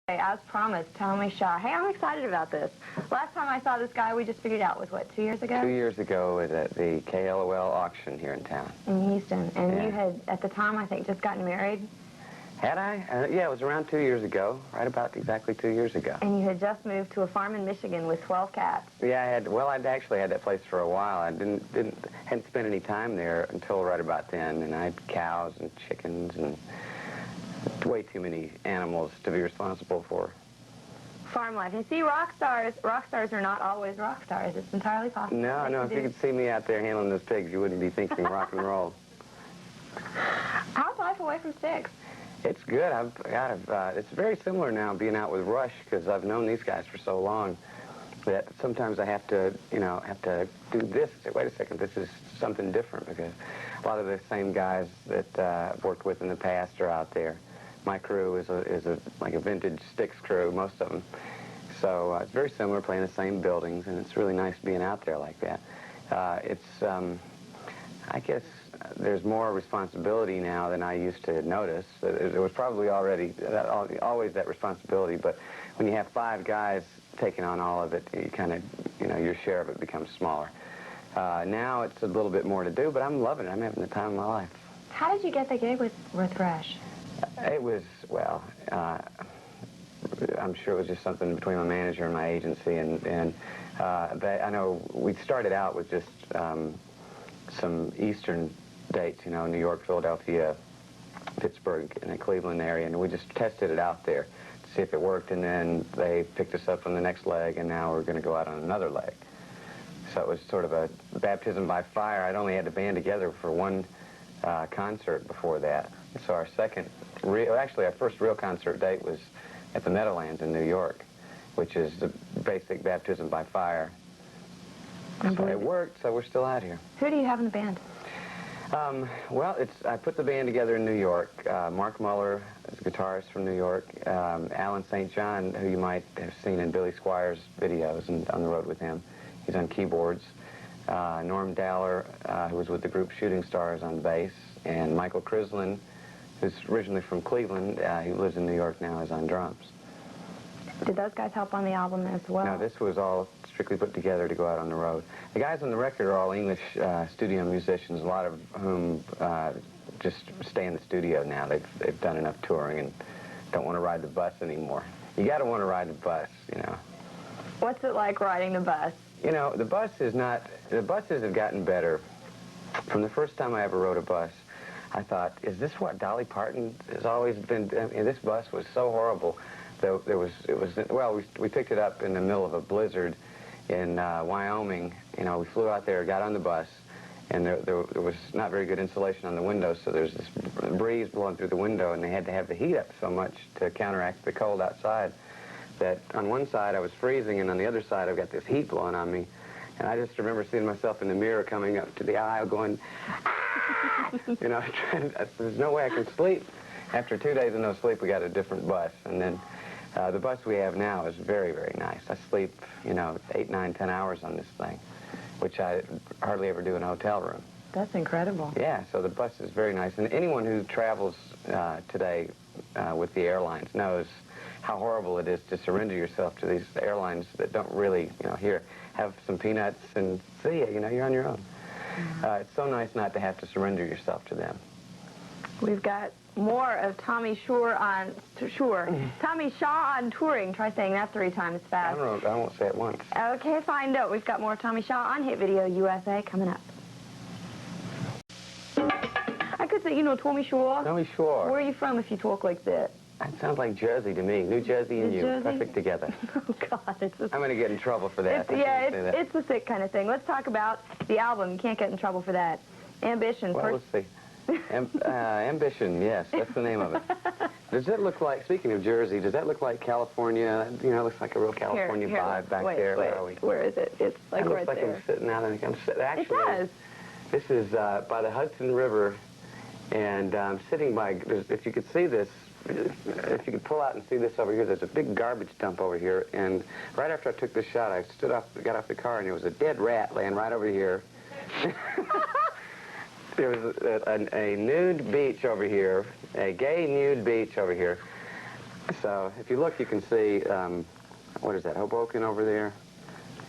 Hey, as promised, Tommy Shaw. Hey, I'm excited about this. Last time I saw this guy, we just figured out was, what, 2 years ago? 2 years ago was at the KLOL auction here in town. In Houston. And yeah. You had, at the time, I think, just gotten married? Had I? Yeah, it was around 2 years ago, right about exactly 2 years ago. And you had just moved to a farm in Michigan with 12 cats. Yeah, I'd actually had that place for a while. I hadn't spent any time there until right about then, and I had cows and chickens and way too many animals to be responsible for. Farm life. And see, rock stars are not always rock stars. It's entirely possible. No, if you could see me out there handling those pigs, you wouldn't be thinking rock and roll. How's life away from sticks? It's good. It's very similar now being out with Rush, because I've known these guys for so long that sometimes I have to do this. Say, wait a second, this is something different, because a lot of the same guys that I've worked with in the past are out there. My crew is like a vintage Styx crew, most of them. So it's very similar, playing the same buildings, and it's really nice being out there like that. I guess there's more responsibility now than I used to notice. There was probably always that responsibility, but when you have 5 guys taking on all of it, you kind of, your share of it becomes smaller. Now it's a little bit more to do, but I'm loving it. I'm having the time of my life. How did you get the gig with Rush? It was, well, I'm sure it was just something between my manager and my agency, and I know we started out with just some Eastern dates, New York, Philadelphia, Pittsburgh, and the Cleveland area, and we just tested it out there to see if it worked, and then they picked us up on the next leg, and now we're going to go out on another leg. So it was sort of a baptism by fire. I'd only had the band together for one concert before that. So our our first real concert date was at the Meadowlands in New York, which is the basic baptism by fire. So it worked, so we're still out here. Who do you have in the band? Well, I put the band together in New York. Mark Muller is a guitarist from New York. Alan St. John, who you might have seen in Billy Squires' videos and on the road with him. He's on keyboards. Norm Dowler, who was with the group Shooting Stars, on bass. And Michael Crislin, who's originally from Cleveland, who lives in New York now, is on drums. Did those guys help on the album as well? No, this was all strictly put together to go out on the road. The guys on the record are all English studio musicians, a lot of whom just stay in the studio now. They've done enough touring and don't want to ride the bus anymore. You got to want to ride the bus, What's it like riding the bus? The buses have gotten better. From the first time I ever rode a bus, I thought, is this what Dolly Parton has always been? This bus was so horrible. We picked it up in the middle of a blizzard in Wyoming. We flew out there, got on the bus, and there was not very good insulation on the windows, so there's this breeze blowing through the window, and they had to have the heat up so much to counteract the cold outside that on one side I was freezing, and on the other side I've got this heat blowing on me. And I just remember seeing myself in the mirror coming up to the aisle going, ah! There's no way I can sleep. After 2 days of no sleep, we got a different bus. And then the bus we have now is very, very nice. I sleep, 8, 9, 10 hours on this thing, which I hardly ever do in a hotel room. That's incredible. Yeah, so the bus is very nice. And anyone who travels today with the airlines knows how horrible it is to surrender yourself to these airlines that don't really, have some peanuts and see you, you're on your own. It's so nice not to have to surrender yourself to them. We've got more of Tommy Shaw on touring. Try saying that 3 times fast. I won't say it once. Okay, fine. No, we've got more of Tommy Shaw on Hit Video USA coming up. I could say, Tommy Shaw. Tommy Shaw. Where are you from if you talk like that? That sounds like Jersey to me. New Jersey and you, perfect together. Oh, God. I'm going to get in trouble for that. It's the sick kind of thing. Let's talk about the album. You can't get in trouble for that. Ambition. Well, let's see. Ambition, yes, that's the name of it. Does that look like, speaking of Jersey, does that look like California? It looks like a real California vibe back there. Where are we? Where is it? It's like it right looks like there. I'm sitting out. Actually, it does. This is by the Hudson River, and I'm sitting by, if you could see this, if you could pull out and see this over here, there's a big garbage dump over here, and right after I took this shot, I got off the car, and there was a dead rat laying right over here. There was a nude beach over here, a gay nude beach over here. So if you look, you can see, what is that, Hoboken over there?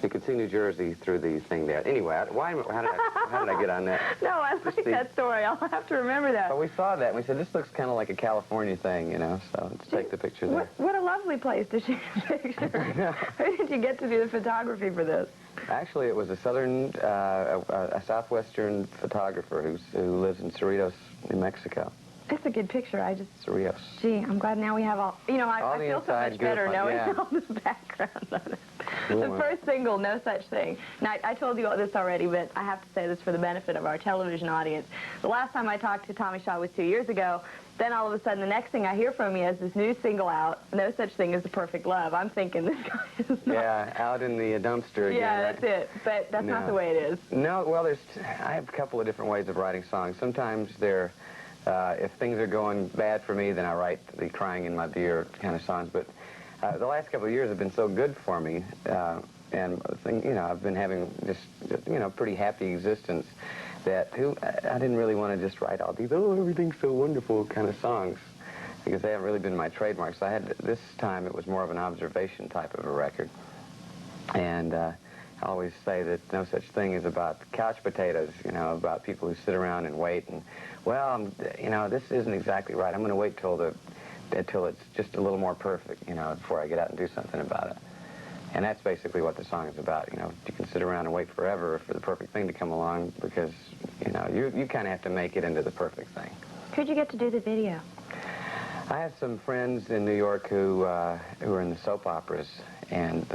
You can see New Jersey through the thing there. Anyway, how did I get on that? No, I like that story. I'll have to remember that. But we saw that, and we said, this looks kind of like a California thing, you know, so let's take the picture there. What a lovely place to shoot a picture. How did you get to do the photography for this? Actually, it was a southwestern photographer who lives in Cerritos, New Mexico. It's a good picture. Cerritos. Gee, I'm glad now we have all, you know, I feel so much better knowing yeah. all the background on it. The first single, No Such Thing. Now, I told you all this already, but I have to say this for the benefit of our television audience. The last time I talked to Tommy Shaw was 2 years ago. Then all of a sudden, the next thing I hear from you is this new single out, No Such Thing as the Perfect Love. I'm thinking this guy is not... Yeah, out in the dumpster again. Yeah, right? that's it. But that's not the way it is. No, well, I have a couple of different ways of writing songs. Sometimes they're, if things are going bad for me, then I write the crying in my beer kind of songs. But the last couple of years have been so good for me, and you know, I've been having just, you know, pretty happy existence that I didn't really want to just write all these, oh, everything's so wonderful kind of songs, because they haven't really been my trademark. So this time it was more of an observation type of a record. And I always say that No Such Thing is about couch potatoes, you know, about people who sit around and wait and, well, you know, this isn't exactly right. I'm going to wait till it's just a little more perfect, you know, before I get out and do something about it. And that's basically what the song is about, you know. You can sit around and wait forever for the perfect thing to come along because, you know, you kind of have to make it into the perfect thing. Who'd you get to do the video? I have some friends in New York who are in the soap operas, and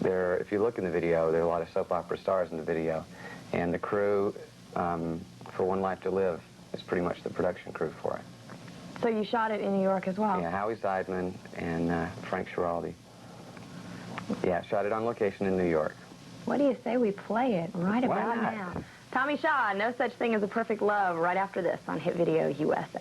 if you look in the video, there are a lot of soap opera stars in the video, and the crew for One Life to Live is pretty much the production crew for it. So you shot it in New York as well? Yeah, Howie Seidman and Frank Schiraldi. Yeah, shot it on location in New York. What do you say we play it right about now? Tommy Shaw, No Such Thing as a Perfect Love, right after this on Hit Video USA.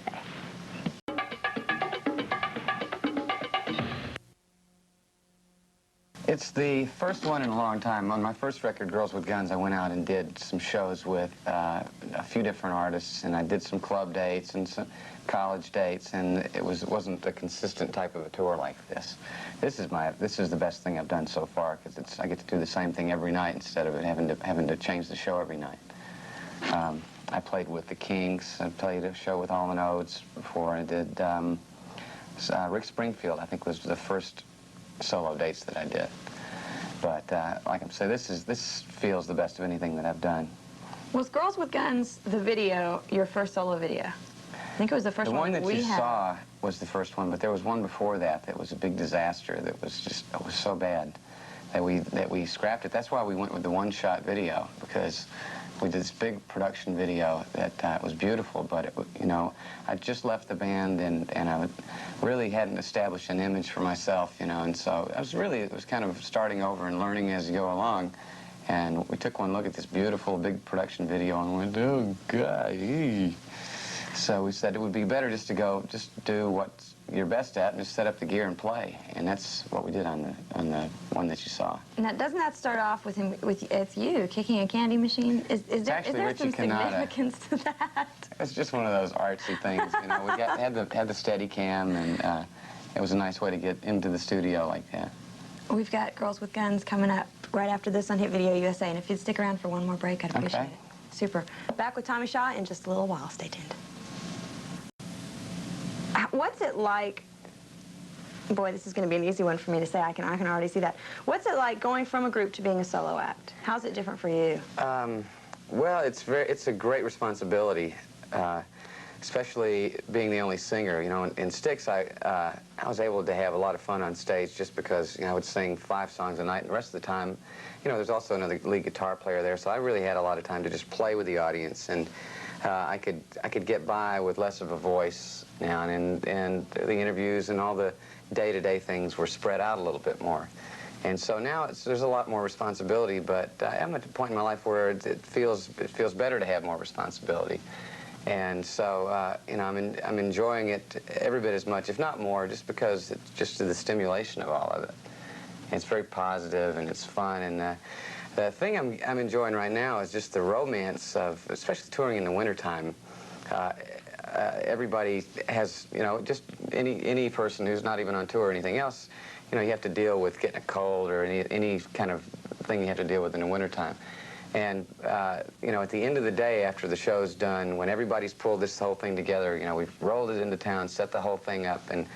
It's the first one in a long time. On my first record, Girls with Guns, I went out and did some shows with a few different artists, and I did some club dates and some college dates, and it wasn't a consistent type of a tour like this. This is the best thing I've done so far, because I get to do the same thing every night instead of having to change the show every night. I played with the Kings. I played a show with Hall & Oates before. I did Rick Springfield, I think, was the first solo dates that I did. But like I said, this feels the best of anything that I've done. Was Girls with Guns, the video, your first solo video? I think it was the first one that we had. The one that you saw was the first one, but there was one before that was a big disaster. It was so bad that we scrapped it. That's why we went with the one-shot video, because we did this big production video that was beautiful, but you know, I just left the band and I really hadn't established an image for myself, you know, and so it was kind of starting over and learning as you go along. And we took one look at this beautiful big production video and went, oh God. Eee. So we said it would be better just to do what you're best at and just set up the gear and play. And that's what we did on the one that you saw. Now, doesn't that start off with it's you kicking a candy machine? Is there some significance to that? It's just one of those artsy things, you know. We had the steady cam, and it was a nice way to get into the studio like that. We've got Girls with Guns coming up right after this on Hit Video USA, and if you'd stick around for one more break, I'd appreciate it. Super. Back with Tommy Shaw in just a little while. Stay tuned. What's it like? Boy, this is going to be an easy one for me to say. I can already see that. What's it like going from a group to being a solo act? How's it different for you? Well, it's a great responsibility, especially being the only singer. You know, in Styx, I was able to have a lot of fun on stage just because, you know, I would sing 5 songs a night, and the rest of the time, you know, there's also another lead guitar player there, so I really had a lot of time to just play with the audience, and I could get by with less of a voice now, and the interviews and all the day-to-day things were spread out a little bit more. And so now there's a lot more responsibility, but I'm at the point in my life where it feels better to have more responsibility. And so, you know, I'm enjoying it every bit as much, if not more, just because it's just the stimulation of all of it. And it's very positive and it's fun. And the thing I'm enjoying right now is just the romance of, especially touring in the wintertime. everybody has, you know, just any person who's not even on tour or anything else, you know, you have to deal with getting a cold or any kind of thing you have to deal with in the wintertime. And, you know, at the end of the day, after the show's done, when everybody's pulled this whole thing together, you know, we've rolled it into town, set the whole thing up, and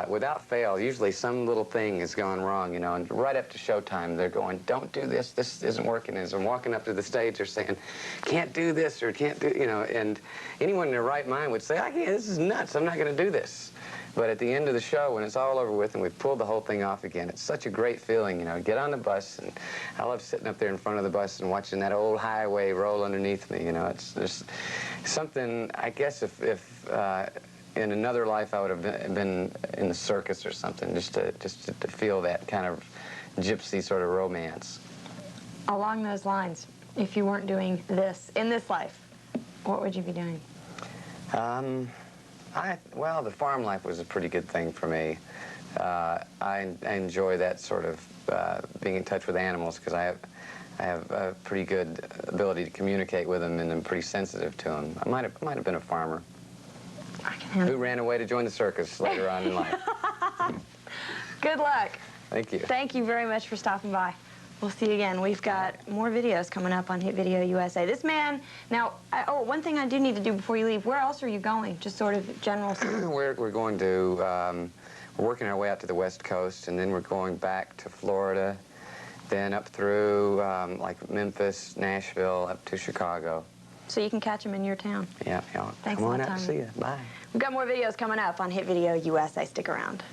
without fail, usually some little thing has gone wrong, you know, and right up to showtime, they're going, don't do this, this isn't working. As I'm walking up to the stage, they're saying, can't do this or can't do, you know, and anyone in their right mind would say, I can't, this is nuts, I'm not going to do this. But at the end of the show, when it's all over with and we've pulled the whole thing off again, it's such a great feeling, you know, get on the bus, and I love sitting up there in front of the bus and watching that old highway roll underneath me, you know, it's just something, I guess if in another life I would have been in the circus or something, just to feel that kind of gypsy sort of romance. Along those lines, if you weren't doing this in this life, what would you be doing? Well, the farm life was a pretty good thing for me. I enjoy that sort of being in touch with animals because I have a pretty good ability to communicate with them, and I'm pretty sensitive to them. I might have been a farmer who ran away to join the circus later on in life. Good luck. Thank you. Thank you very much for stopping by. We'll see you again. We've got more videos coming up on Hit Video USA. This man, now, one thing I do need to do before you leave, where else are you going? Just sort of general. We're going to, we're working our way out to the West Coast, and then we're going back to Florida, then up through like Memphis, Nashville, up to Chicago. So you can catch him in your town. Yeah. Thanks Come a on lot, out to Tommy. see you. Bye. We've got more videos coming up on Hit Video USA. Stick around.